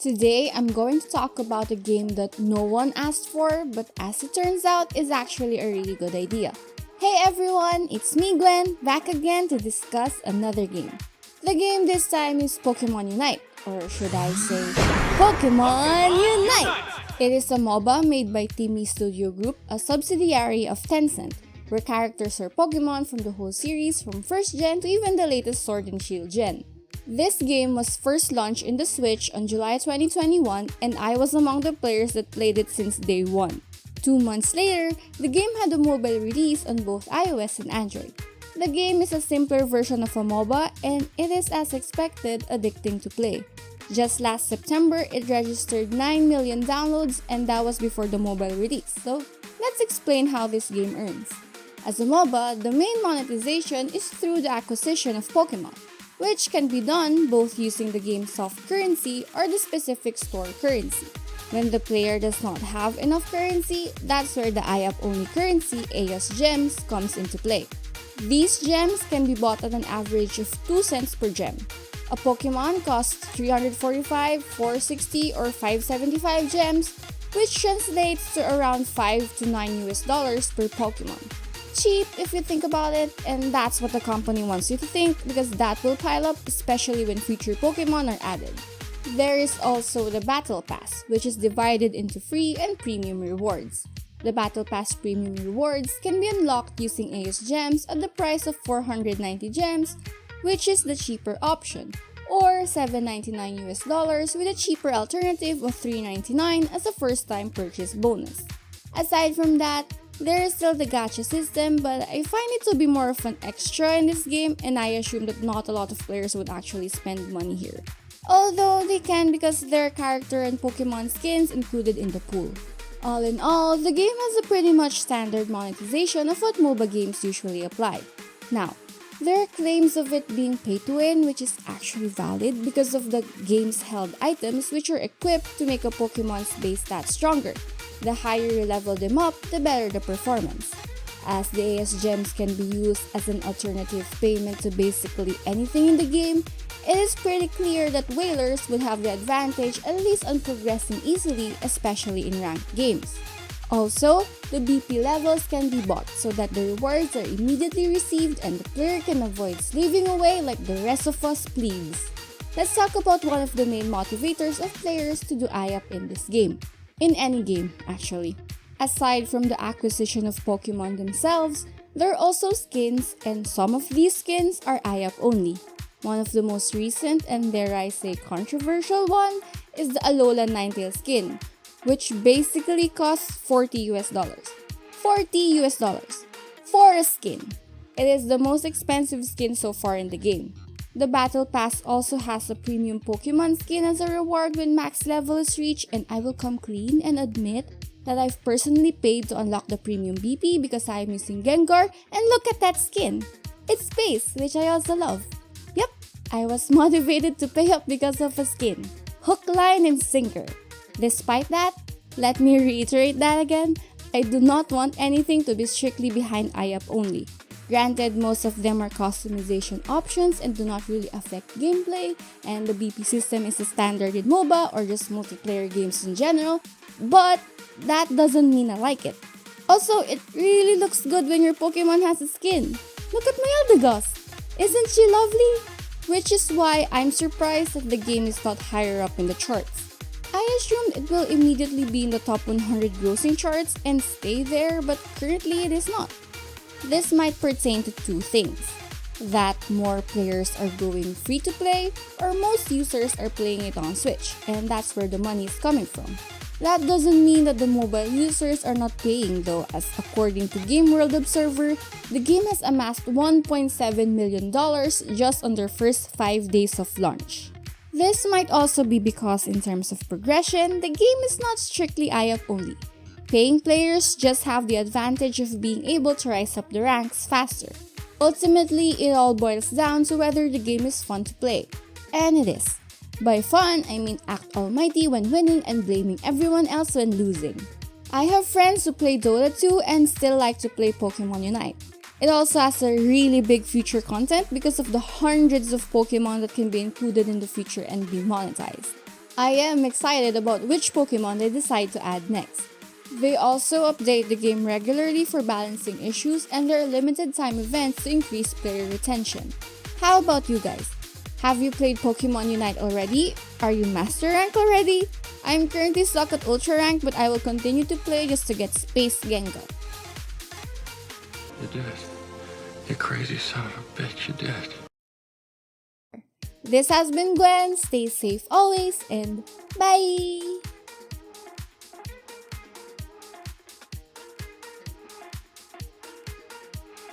Today, I'm going to talk about a game that no one asked for, but as it turns out, is actually a really good idea. Hey everyone, it's me Gwen, back again to discuss another game. The game this time is Pokémon Unite, or should I say, Pokémon Unite! It is a MOBA made by Timmy Studio Group, a subsidiary of Tencent, where characters are Pokémon from the whole series from 1st gen to even the latest Sword and Shield gen. This game was first launched in the Switch on July 2021 and I was among the players that played it since day 1. 2 months later, the game had a mobile release on both iOS and Android. The game is a simpler version of a MOBA and it is, as expected, addicting to play. Just last September, it registered 9 million downloads and that was before the mobile release. So, let's explain how this game earns. As a MOBA, the main monetization is through the acquisition of Pokémon, which can be done both using the game's soft currency or the specific store currency. When the player does not have enough currency, that's where the IAP only currency, AS gems, comes into play. These gems can be bought at an average of 2 cents per gem. A Pokemon costs 345, 460, or 575 gems, which translates to around $5 to $9 per Pokemon. Cheap if you think about it, and that's what the company wants you to think because that will pile up, especially when future Pokemon are added. There is also the Battle Pass, which is divided into free and premium rewards. The Battle Pass premium rewards can be unlocked using AS gems at the price of 490 gems, which is the cheaper option, or $7.99 with a cheaper alternative of $3.99 as a first-time purchase bonus. Aside from that, there is still the gacha system, but I find it to be more of an extra in this game and I assume that not a lot of players would actually spend money here. Although they can because there are character and Pokemon skins included in the pool. All in all, the game has a pretty much standard monetization of what MOBA games usually apply. Now, there are claims of it being pay to win, which is actually valid because of the game's held items which are equipped to make a Pokemon's base stat stronger. The higher you level them up, the better the performance. As the AS gems can be used as an alternative payment to basically anything in the game, it is pretty clear that whalers would have the advantage at least on progressing easily, especially in ranked games. Also, the BP levels can be bought so that the rewards are immediately received and the player can avoid slaving away like the rest of us plebes. Let's talk about one of the main motivators of players to do IAP in this game. In any game, actually. Aside from the acquisition of Pokemon themselves, there are also skins, and some of these skins are IAP only. One of the most recent and dare I say controversial one is the Alola Ninetale skin, which basically costs $40 for a skin. It is the most expensive skin so far in the game. The Battle Pass also has a premium Pokemon skin as a reward when max level is reached, and I will come clean and admit that I've personally paid to unlock the premium BP because I'm using Gengar, and look at that skin! It's space, which I also love. Yep, I was motivated to pay up because of a skin. Hook, line, and sinker. Despite that, let me reiterate that again, I do not want anything to be strictly behind IAP only. Granted, most of them are customization options and do not really affect gameplay, and the BP system is a standard in MOBA or just multiplayer games in general, but that doesn't mean I like it. Also, it really looks good when your Pokemon has a skin. Look at my Eldegoss! Isn't she lovely? Which is why I'm surprised that the game is not higher up in the charts. I assumed it will immediately be in the top 100 grossing charts and stay there, but currently it is not. This might pertain to two things: that more players are going free to play, or most users are playing it on Switch, and that's where the money is coming from. That doesn't mean that the mobile users are not paying though, as according to Game World Observer, the game has amassed $1.7 million just on their first 5 days of launch. This might also be because in terms of progression, the game is not strictly IAP only. Paying players just have the advantage of being able to rise up the ranks faster. Ultimately, it all boils down to whether the game is fun to play. And it is. By fun, I mean act almighty when winning and blaming everyone else when losing. I have friends who play Dota 2 and still like to play Pokémon Unite. It also has a really big future content because of the hundreds of Pokemon that can be included in the future and be monetized. I am excited about which Pokemon they decide to add next. They also update the game regularly for balancing issues, and there are limited time events to increase player retention. How about you guys? Have you played Pokemon Unite already? Are you Master Rank already? I'm currently stuck at Ultra Rank, but I will continue to play just to get Space Gengar. You did it. You crazy son of a bitch, you did it. This has been Gwen. Stay safe always, and bye!